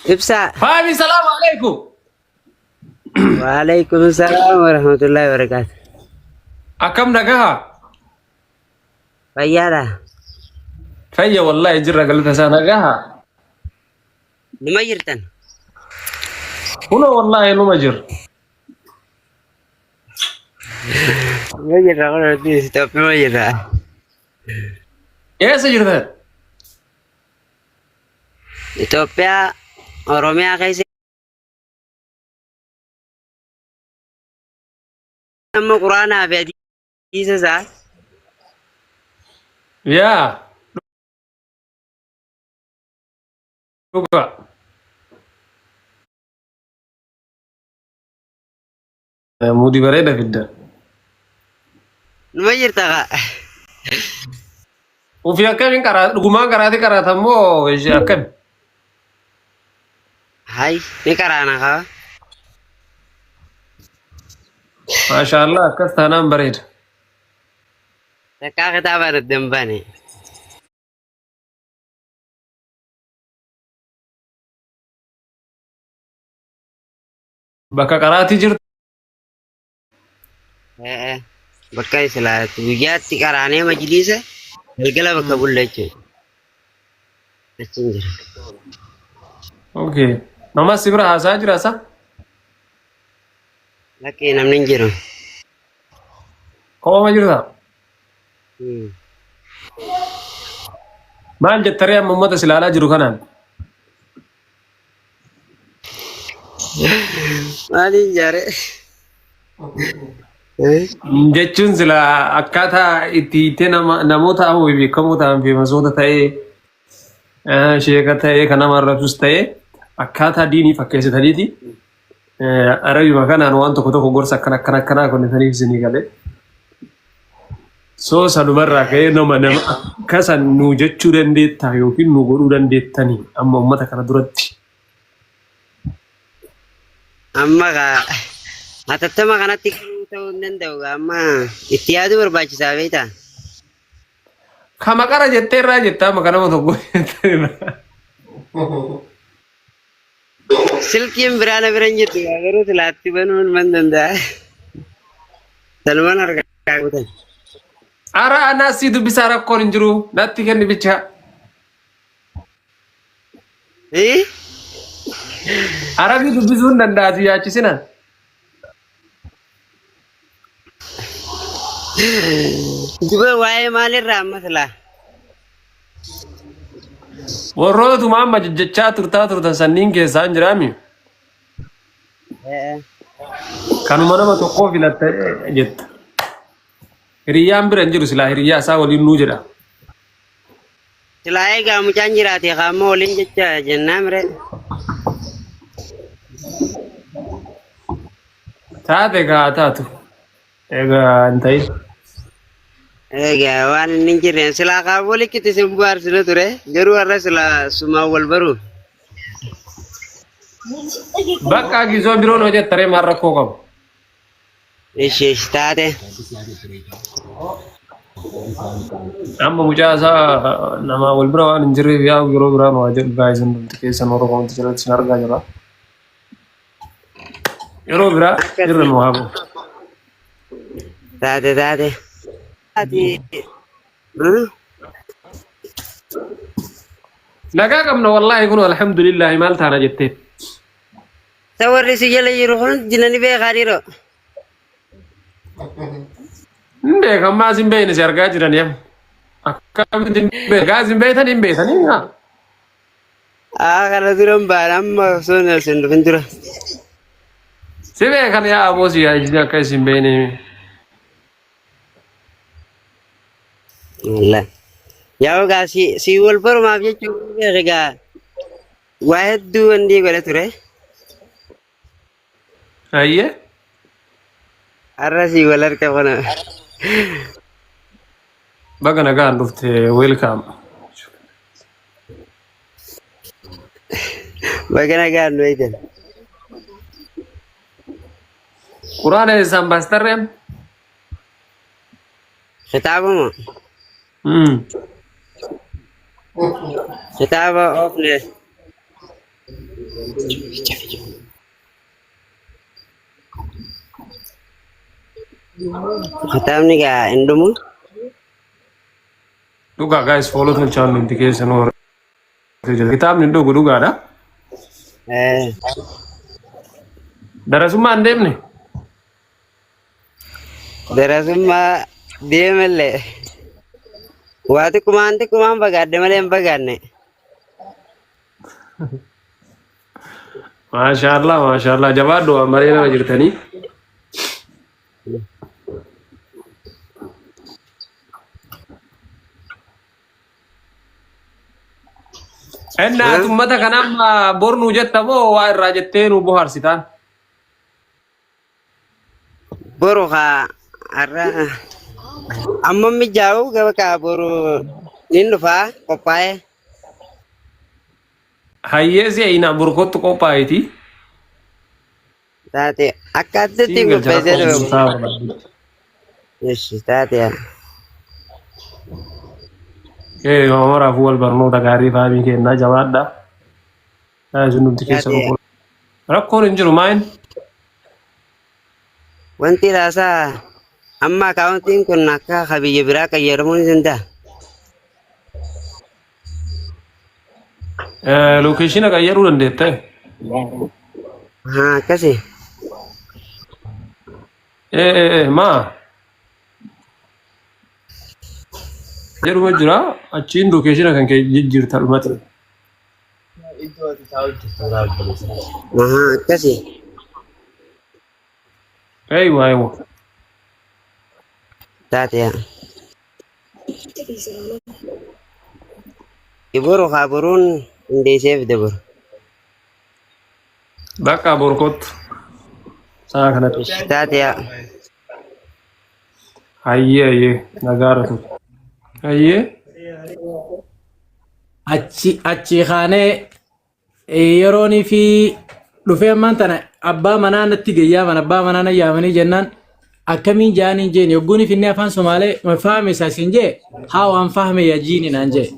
إبسا. فهمي السلام عليكم. وعليكم السلام ورحمة الله وبركاته. أكم نجاها؟ فيالا. فيا والله جرى قلت سنة نجاها. لما يرتن. هنا والله نمجر. ما يرى ولا دي ستوب ما يرى. إيه سجرت؟ إثيوبيا أوروميا كيس. أما قرآن في حديث ساعة. يا. شكرا. مودي بريدة في الدار. لما يرتقى. وفي أكم إن كرات رقمان كراتي كرات همو إيش أكم. هاي نكرانا كا. ما شاء الله كستانا بريد. تكا كتابة الدمباني. بكا كراتي جرت. بكاي سلا ويجات تكرانه مجلسه. الكلام بكابول لك. أتنجر. أوكي. نما سبرا هاسا جراسا. لكن أنا ننجرم. كم ما جرتا. ما جت ترى محمد سلالة جرو كنان. ما ننجر. Jechuun sila akkaataa itti namoota beekamoo ta'an fi masoota ta'ee sheeka ta'ee kan nama irratus ta'ee akkaataa diinii fakkeessitaniiti. Arabima kanaan waan tokko tokko gorsa akkanaa kennitaniif isinii galee. So sanumarraa ka'ee nama akkasan nu jechuu dandeettaa yookiin nu godhuu dandeettanii amma uummata kana duratti. Amma atattama kanatti ta'uu hin danda'u amma itti yaaduu barbaachisaa beektaa? Kan maqara jettee irraa jettaa maqaa nama tokko. Silkiin biraa na bira hin jirtu garuu silaatti banuun man danda'a. Salumaan harkaa guutan. Ara anaa si dubbisaa rakkoon hin jiru natti kenni bichaa. Arabii dubbisuu hin danda'atu yaachisinaan. Juga waa'ee maalirraa amma silaa? Warrootuma amma jechaa turtan sanniin keessaa hin jiraami. Kanuma nama tokkoo filattee jetta. Hiriyyaan bira hin jiru silaa hiriyyaa isaa waliin nuu jedha. Silaa egaa mucaan jiraate qaama waliin jecha jennaa mire. Taate gaa taatu. Egaa hin ta'in. Egaa waan inni hin jirreen silaa qaama walitti isin bu'aarsina ture garuu har'a silaa sumaan wal baru. Bakka gisoo biroon hojjettaree maal rakkoo qabu. Ishee taate. Amma mucaa isaa nama wal bira waan hin jirreef yaa yeroo biraan waa jedhu gaa isin dhumti keessan oromoomti jalatti isin argaa jira. Yeroo biraa irra nu haa bu'u. Taate. Nagaa qabna wallaahi kun alhamdulillahi maal taana jettee. Sawarri si jala jiru kun jinani beekaa dhiiroo. Hin beekan maas hin beekne si argaa jiran yaa. Akkamitti hin beekaa hin beektan hin beekanii haa. Kana dura hin baane amma osoo hin dhufin dura. Si beekan yaa aboos yaa ijji akka isin beekne. Yaa egaa si wal barumaaf jechuun egaa waa hedduu wanti godhe ture. Ayyee. Har'a si wal harka kana. Baga nagaan dhufte welcome. Baga nagaan nu eegan. Quraana isaan baastarreem. Kitaaba moo? Kitaaba ofne. Kitaabni gaa indumu. Dhugaa guys follow tolchaan nuti keessa nu horate kitaabni dhugu dhugaadha. Darasummaa hin deemne? Darasummaa deemallee. Waati kumaan fagaadde malee hin fagaanne. Maashaallah jabaadhu amaree nama jirtanii. Enna ummata kanam bornu jetta moo waa irraa jettee nu bohaarsitaan? Boru haa arra amma mijaa'u gaba kaa boru nin dhufaa qophaa'e. Hayyeesi ayina burkottu qophaa'eeti. Taate akka addatti qopheessee dhufu. Yeshi taate yaa. Maraafuu wal barnoota gaarii faamii kennaa jabaadha. Isin nuti keessa boqola. Rakkoon hin jiru maayin? Wanti laasaa amma akaawuntiin kun akka biyya biraa qayyadamuun ni danda'a. Lokeeshina qayyaduu dandeetta. Haa akkasi. Maa? Jedhuma jira achiin lokeeshina kan kee jijjiirta dhumati. Akkasi. Aywa. Taate yaa. Iboru haa boruun hundeesseef dabru. Bakka borkottu. Saa kanatti. Taate yaa. Hayyee nagaara ture. Hayyee. Achi kaanee yeroonii fi dhufee ammaan tana abbaa manaa natti gayyaaman abbaa manaa na yaamanii jennaan akkamiin jaaniin jeen yogguun finne afaan Somaalee faame isaasiin jee haa waan faame yaa jiini naan jee.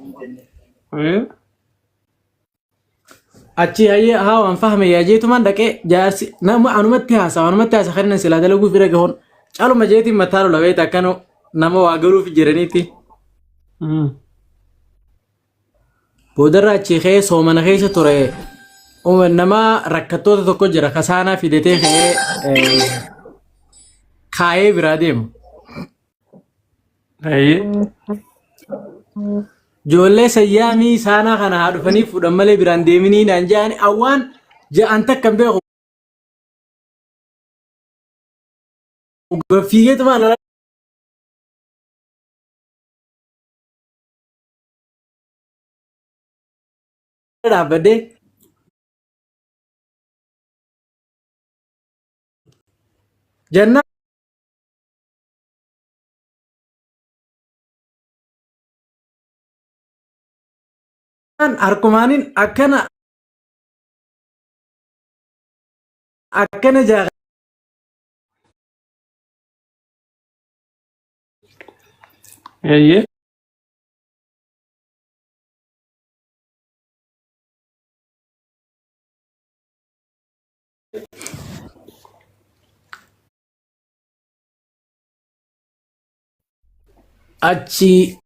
Achi hayyee haa waan faame yaa jeetumaan dhaqee jaarsi nama anumatti haasa kan silaa dalaguu fira gahoon caaluma jeetiin mataa lola beeta akkanu nama waa galuuf jiraniiti. Boodarra achi kee soomana keessa ture nama rakkattoota tokko jira kasaanaa fidatee kee kaayee biraa deemu. Ijoollee sayyaamii saanaa kana haa dhufanii fuudhan malee biraan deeminii naan jedhani awwaan ja'an takka hin beeku. Fiigeetuma ala dhaabbadee jannaan harkumaanin akkana jaa Hayyee. achi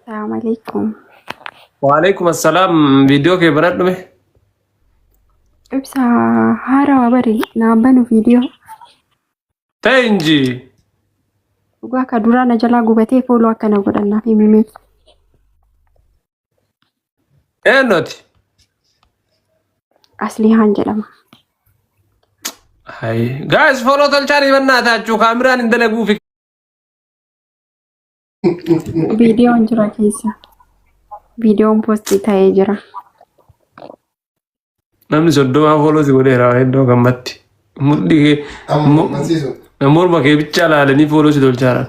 Assalamualaikum. Waalaikumsalam. Video kee baradhu mee? Ibsa haarawaa bari naabbanu viidiyoo. Ta'e inji. Dhugaa akka duraa na jalaa gubatee fooloo akkana godhannaaf himimeef. Eenyuti? Aslihaan jedhama. Guys follow tolchaanii bannaa taachuu kaamiraan hin dalaguufi. Viidiyoon jira keessa. Viidiyoon poostii ta'ee jira. Namni soddoma follow si godheera hedduu gammatti. Morma kee bicha laalanii follow si tolchaaran.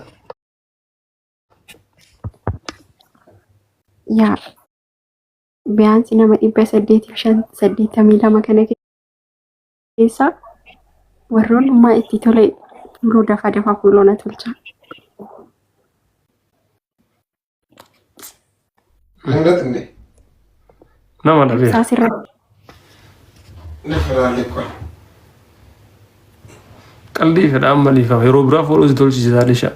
yaa biyaansi nama 882 kana keessa warroonnummaa itti tole yeroo dafa fuulona tolcha. Nama dhabe. Saasirratti Qalbii fedhaan maliif yeroo biraa fuudhuusi tolchisiisaa desha.